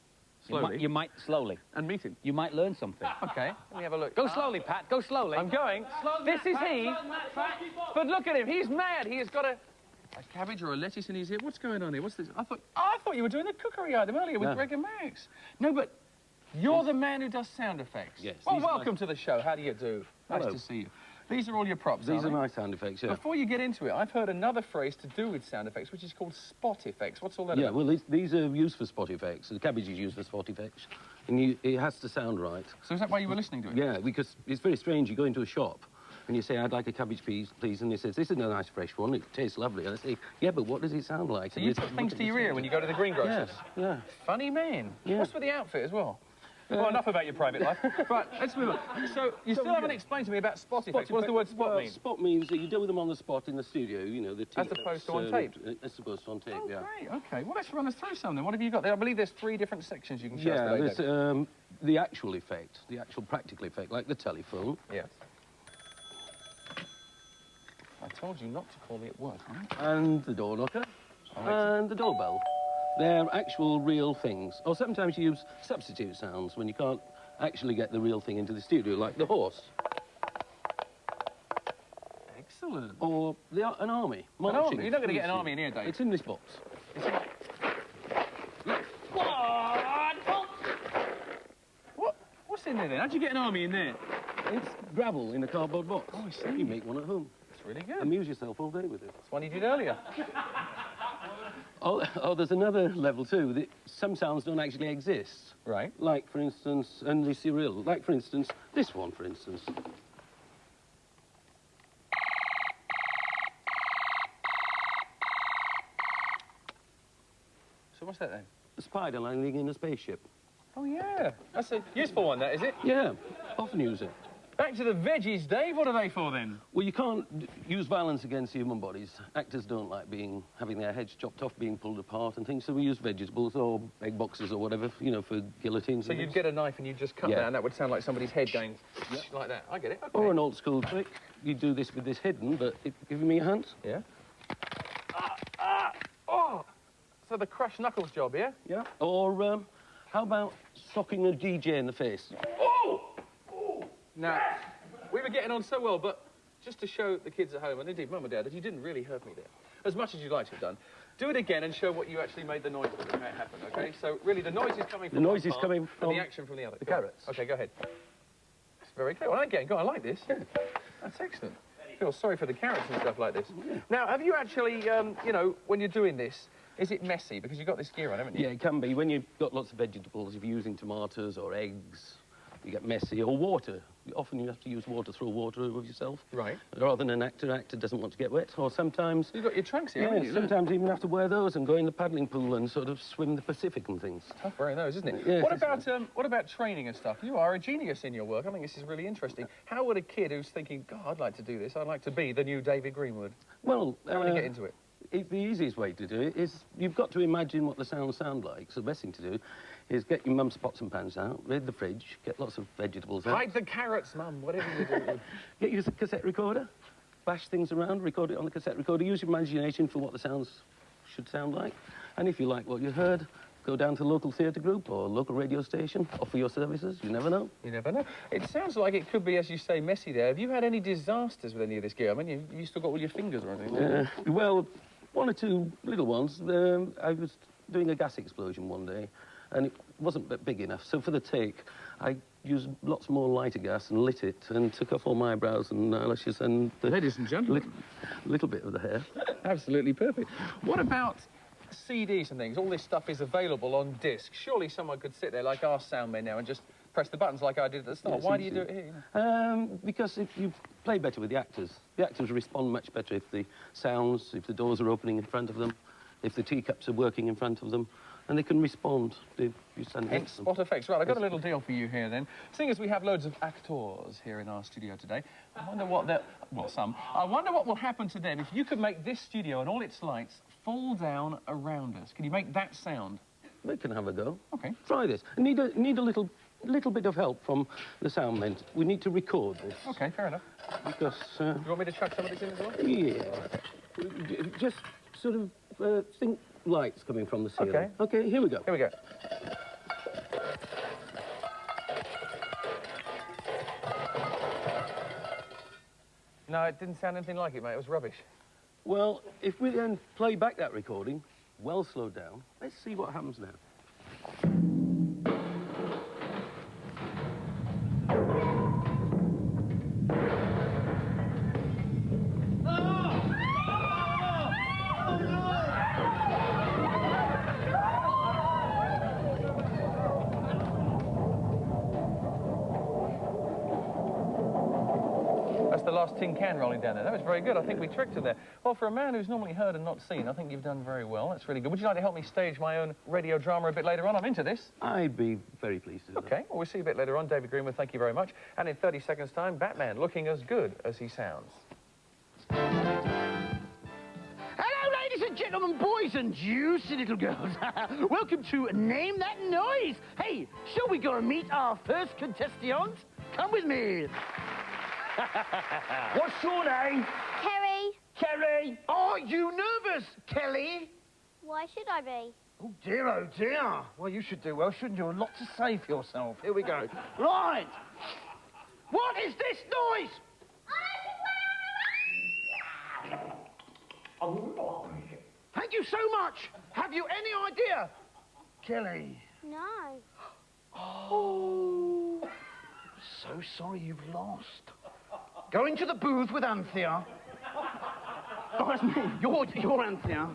Slowly. You might slowly. And meet him. You might learn something. Okay, let me have a look. Go slowly, Pat. Go slowly. I'm going. This is he. But look at him. He's mad. He has got a cabbage or a lettuce in his ear. What's going on here? What's this? I thought you were doing the cookery item earlier with Greg and Max. No, but you're the man who does sound effects. Yes. Well, welcome to the show. How do you do? Nice Hello. to see you. These are all your props, These are aren't they? my sound effects, yeah. Before you get into it, I've heard another phrase to do with sound effects, which is called spot effects. What's all that Yeah, about? well, these are used for spot effects. The cabbage is used for spot effects. And it has to sound right. So is that why you were listening to it? Yeah, because it's very strange. You go into a shop and you say, I'd like a cabbage, please. And he says, this is a nice fresh one. It tastes lovely. And I say, yeah, but what does it sound like? So you put things to your ear when you go to the greengrocers? Yeah. Funny man. Yeah. What's with the outfit as well? Well, enough about your private life. Right, let's move on. So, you still haven't explained to me about spot effects. What does the word spot mean? Spot means that you do them on the spot in the studio, you know, the As opposed to on tape? As opposed to on tape, yeah. Great, OK. Well, let's run us through some then. What have you got there? I believe there's 3 different sections you can show us Yeah, today, there's the actual effect, the actual practical effect, like the telephone. Yes. I told you not to call me at work, right? And the door knocker. And the doorbell. They're actual real things. Or sometimes you use substitute sounds when you can't actually get the real thing into the studio, like the horse. Excellent. Or an army. An Marching. army? You're not going to get an army in here, Dave. It's in this box. What's in there then? How'd you get an army in there? It's gravel in a cardboard box. Oh, I see. You make one at home. It's really good. Amuse yourself all day with it. That's one you did earlier. Oh, there's another level too. Some sounds don't actually exist. Right. Like, for instance, and they see real. Like, for instance, this one, for instance. So what's that then? A spider landing in a spaceship. Oh, yeah. That's a useful one, that, is it? Yeah, often use it. Back to the veggies, Dave. What are they for, then? Well, you can't use violence against human bodies. Actors don't like having their heads chopped off, being pulled apart and things, so we use vegetables or egg boxes or whatever, you know, for guillotines. So you'd get a knife and you'd just cut that, and that would sound like somebody's head going like that. I get it. Okay. Or an old school trick. You do this with this hidden, but give me your hand. Yeah. Oh! So the crushed knuckles job, yeah? Yeah. Or, how about socking a DJ in the face? Oh! Now, we were getting on so well, but just to show the kids at home, and indeed Mum and Dad, that you didn't really hurt me there, as much as you'd like to have done, do it again and show what you actually made the noise with and how it happened, OK? So, really, the noise is coming from The noise one is part coming from and the action from the other. the Go on. carrots. OK, go ahead. That's very clear. Well, again, go on, I like this. That's excellent. I feel sorry for the carrots and stuff like this. Now, have you actually, you know, when you're doing this, is it messy? Because you've got this gear on, haven't you? Yeah, it can be. When you've got lots of vegetables, if you're using tomatoes or eggs, you get messy. Or water. Often you have to use water, throw water over yourself. Right. Rather than an actor doesn't want to get wet. Or sometimes... You've got your trunks here, Yeah, haven't you? sometimes you even have to wear those and go in the paddling pool and sort of swim the Pacific and things. Tough wearing those, isn't it? Yeah, What about training and stuff? You are a genius in your work. I think this is really interesting. How would a kid who's thinking, God, I'd like to do this, I'd like to be the new David Greenwood, Well... how would he get into it? The easiest way to do it is you've got to imagine what the sounds sound like. So the best thing to do is get your mum's pots and pans out, raid the fridge, get lots of vegetables out. Hide the carrots, Mum, whatever you do. Get your cassette recorder, bash things around, record it on the cassette recorder, use your imagination for what the sounds should sound like. And if you like what you heard, go down to the local theatre group or local radio station, offer your services, you never know. You never know. It sounds like it could be, as you say, messy there. Have you had any disasters with any of this gear? I mean, you still got all your fingers or anything? Well, one or two little ones. I was doing a gas explosion one day, and it wasn't big enough. So for the take, I used lots more lighter gas and lit it and took off all my eyebrows and eyelashes and... Ladies and gentlemen. Little bit of the hair. Absolutely perfect. What about CDs and things? All this stuff is available on disc. Surely someone could sit there like our sound men now and just press the buttons like I did at the start. Yeah, Why do you do it here? Because if you play better with the actors respond much better if the sounds, if the doors are opening in front of them, if the teacups are working in front of them, and they can respond if you stand next to them. Spot effects. Right, I've got a little deal for you here then. Seeing as we have loads of actors here in our studio today, I wonder what they're... Well, some. I wonder what will happen to them if you could make this studio and all its lights fall down around us. Can you make that sound? We can have a go. OK. Try this. Need a little bit of help from the sound men. We need to record this. OK, fair enough. Because... you want me to chuck some of this in as well? Yeah. Just sort of think lights coming from the ceiling. OK. OK, here we go. Here we go. No, it didn't sound anything like it, mate. It was rubbish. Well, if we then play back that recording, well slowed down, let's see what happens now. The last tin can rolling down there. That was very good. I think we tricked her there. Well, for a man who's normally heard and not seen, I think you've done very well. That's really good. Would you like to help me stage my own radio drama a bit later on? I'm into this. I'd be very pleased to do that. OK, well, we'll see you a bit later on. David Greenwood, thank you very much. And in 30 seconds' time, Batman, looking as good as he sounds. Hello, ladies and gentlemen, boys and juicy little girls. Welcome to Name That Noise. Hey, shall we go and meet our first contestant? Come with me. What's your name? Kerry. Kerry. Are you nervous, Kelly? Why should I be? Oh, dear. Well, you should do well, shouldn't you? A lot to say for yourself. Here we go. Right. What is this noise? Thank you so much. Have you any idea, Kelly? No. Oh. So sorry you've lost. Go into the booth with Anthea. Oh, that's me. You're Anthea.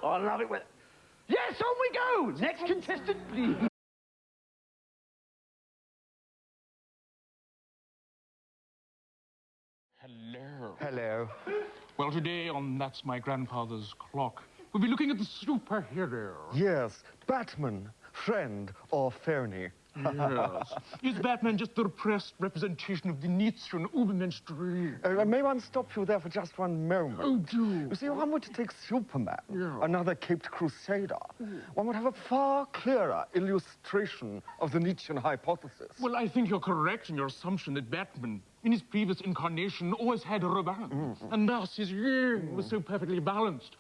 I love it when... Yes, on we go! Next contestant, please. Hello. Hello. Well, today on That's My Grandfather's Clock, we'll be looking at the superhero. Yes, Batman, friend or Fernie. Yes. Is Batman just the repressed representation of the Nietzschean Ubermensch dream? May one stop you there for just one moment? Oh, do. You see, one were to take Superman, Yeah. another caped crusader, one would have a far clearer illustration of the Nietzschean hypothesis. Well, I think you're correct in your assumption that Batman, in his previous incarnation, always had a rebalance. And thus his yin was so perfectly balanced.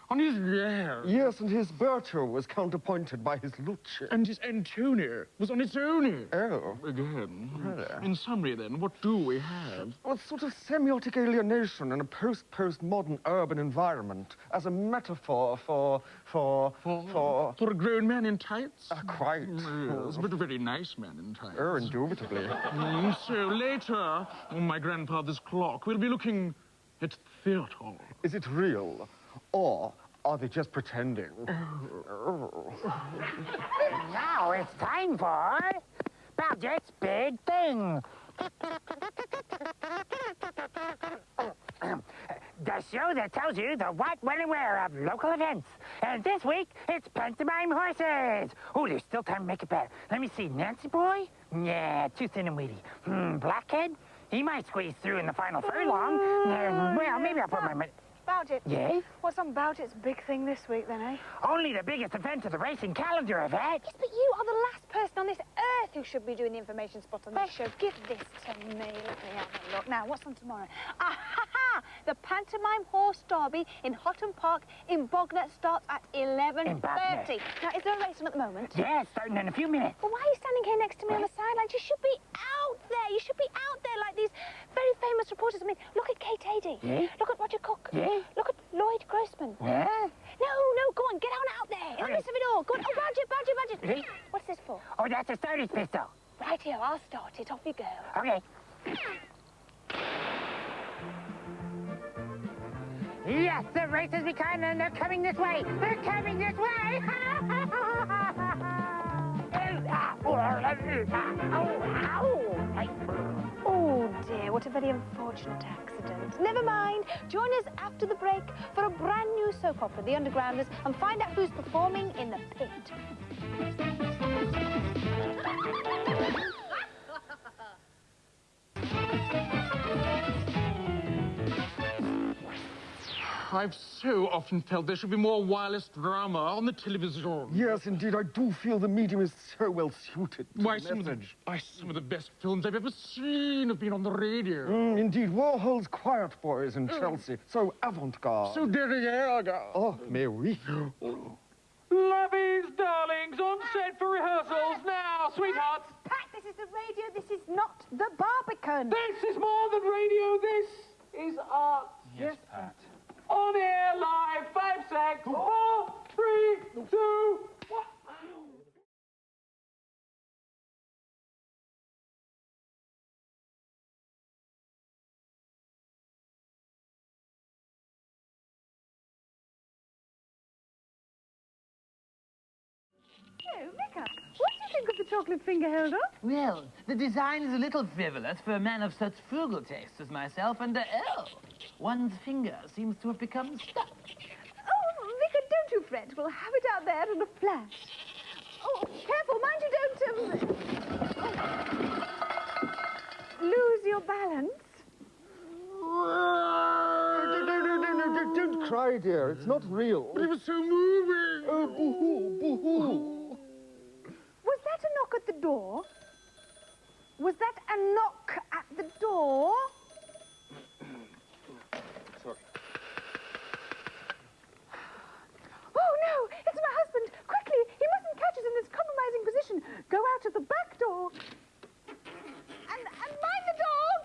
On his yang. Yes, and his Berto was counterpointed by his Luce. And his Antonia was on its own. Oh. Again. Really? In summary, then, what do we have? Well, it's sort of semiotic alienation in a post-modern urban environment as a metaphor for a grown man in tights? Quite. Yes, but a very nice man in tights. Oh, indubitably. So later, on my grandfather's clock, we'll be looking at theatre. Is it real? Or are they just pretending? Now it's time for Budget's Big Thing. The show that tells you the what, when, and where of local events. And this week, it's Pantomime Horses. Oh, there's still time to make it better. Let me see. Nancy Boy? Yeah, too thin and weedy. Blackhead? He might squeeze through in the final furlong. Well, maybe I'll put my... Bowdit. Yes? What's on Bowdit's big thing this week, then, eh? Only the biggest event of the racing calendar, Yvette. Yes, but you are the last person on this earth who should be doing the information spot on this show. Give this to me. Let me have a look. Now, what's on tomorrow? Ah, ha, ha! The Pantomime Horse Derby in Houghton Park in Bognor starts at 11:30. Now, is there a race on at the moment? Yes, starting in a few minutes. Well, why are you standing here next to me on the sidelines? You should be out there. You should be out there like these very famous reporters. I mean, look at Kate Adie. Yeah? Look at Roger Cook. Yeah? Look at Lloyd Grossman. Yeah? No, go on, get on out there. In the midst of it all. Go on. Oh, Badger. What's this for? Oh, that's a Sturdy's pistol. Right here, I'll start it. Off you go. Okay. Yes, the race has begun and they're coming this way. They're coming this way. Oh, dear, what a very unfortunate accident. Never mind. Join us after the break for a brand new soap opera, The Undergrounders, and find out who's performing in the pit. I've so often felt there should be more wireless drama on the television. Yes, indeed, I do feel the medium is so well suited to Why, the some message. of the best films I've ever seen have been on the radio. Indeed, Warhol's Quiet Boys in Chelsea, so avant-garde. So derrière. Oh, mais oui. Lovies, darlings, on set for rehearsals now, sweethearts. Pat, this is the radio. This is not the Barbican. This is more than radio. This is art. Yes, Pat. On air, live, 5 seconds. 4, 3, 2, 1. Oh, Vicar, what do you think of the chocolate finger holder? Well, the design is a little frivolous for a man of such frugal tastes as myself, and, one's finger seems to have become stuck. Oh, Vicar, don't you fret. We'll have it out there in a flash. Oh, careful, mind you don't, lose your balance. Don't cry, dear. It's not real. But it was so moving. Oh, boo-hoo, boo-hoo. Was that a knock at the door? Was that a knock at the door? Sorry. Oh, no, it's my husband. Quickly, he mustn't catch us in this compromising position. Go out at the back door. And mind the dog.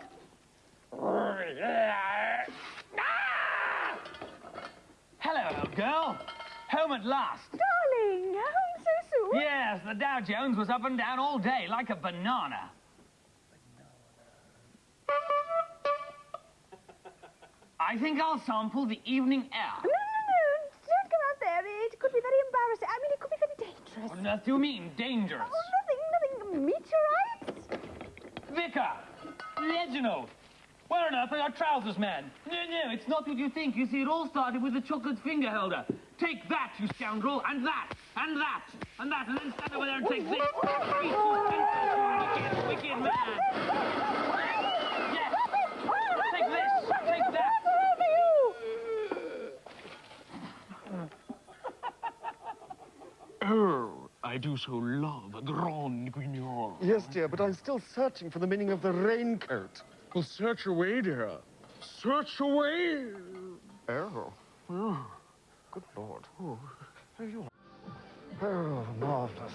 Hello, old girl. Home at last. Darling, home so soon? Yes, the Dow Jones was up and down all day like a banana. I think I'll sample the evening air. No. Don't go out there. It could be very embarrassing. I mean, it could be very dangerous. What on earth do you mean, dangerous? Oh, nothing. Meteorites? Vicar! Reginald! Where on earth are your trousers, man? No, it's not what you think. You see, it all started with the chocolate finger holder. Take that, you scoundrel, and that, and that, and that, and then stand over there and take this. Wicked man. Yes. Take this. Take that. Oh, I do so love a Grand Guignol. Yes, dear, but I'm still searching for the meaning of the raincoat. Well, search away, dear. Search away. Oh. Good Lord. Oh, there you are. Oh, marvellous.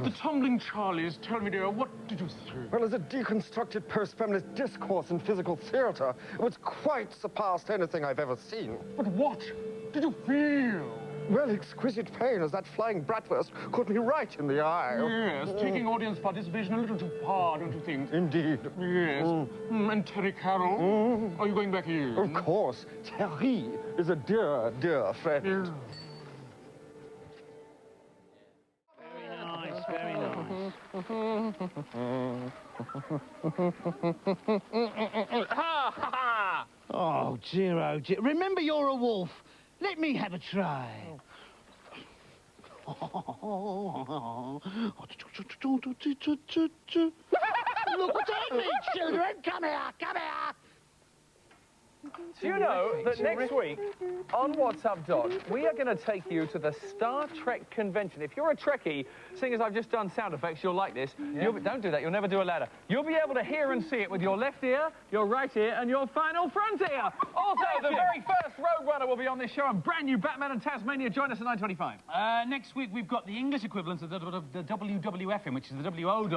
The Tumbling Charlies, tell me, dear, what did you see? Well, as a deconstructed post-feminist discourse in physical theatre, it was quite surpassed anything I've ever seen. But what did you feel? Well, exquisite pain as that flying bratwurst caught me right in the eye. Yes, taking audience participation a little too far, don't you think? Indeed. Yes. And Terry Carroll? Are you going back in? Of course. Terry is a dear, dear friend. Yeah. Very nice. Oh, dear. Remember, you're a wolf. Let me have a try. Look what I made, children. Come here. Do you know that next week on What's Up Doc, we are going to take you to the Star Trek convention. If you're a Trekkie, seeing as I've just done sound effects, you'll like this. Don't do that, you'll never do a ladder. You'll be able to hear and see it with your left ear, your right ear, and your final front ear. Also, the very first Rogue Runner will be on this show, and brand new Batman and Tasmania. Join us at 9:25. Next week, we've got the English equivalent of the WWF, which is the WOW.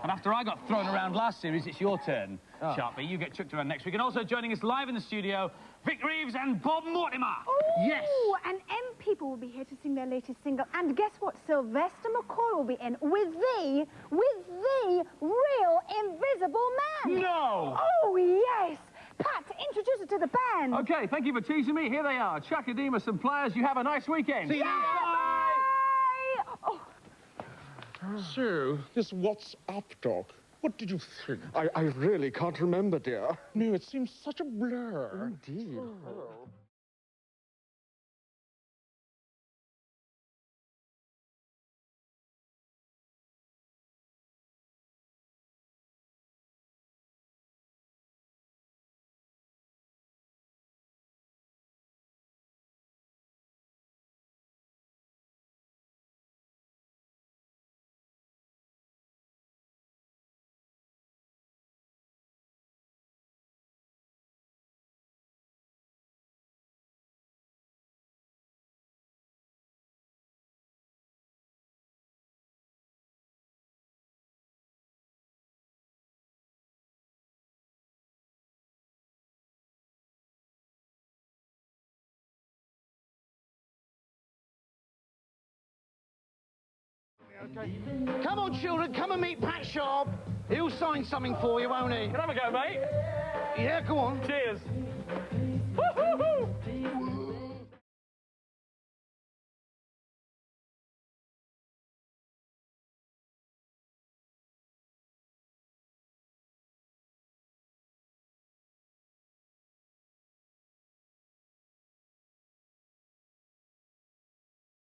And after I got thrown around last series, it's your turn, Sharpie. You get chucked around next week. And also joining us live in the studio, Vic Reeves and Bob Mortimer. Yes. And M People will be here to sing their latest single. And guess what? Sylvester McCoy will be in with the real Invisible Man. No. Oh, yes. Pat, introduce it to the band. Okay, thank you for teasing me. Here they are, Chuck Demas and Players. You have a nice weekend. See you now. Bye. Oh. So, this What's Up Doc, what did you think? I really can't remember, dear. No, it seems such a blur. Indeed. Come on, children, come and meet Pat Sharp. He'll sign something for you, won't he? Can I have a go, mate? Yeah, go on. Cheers.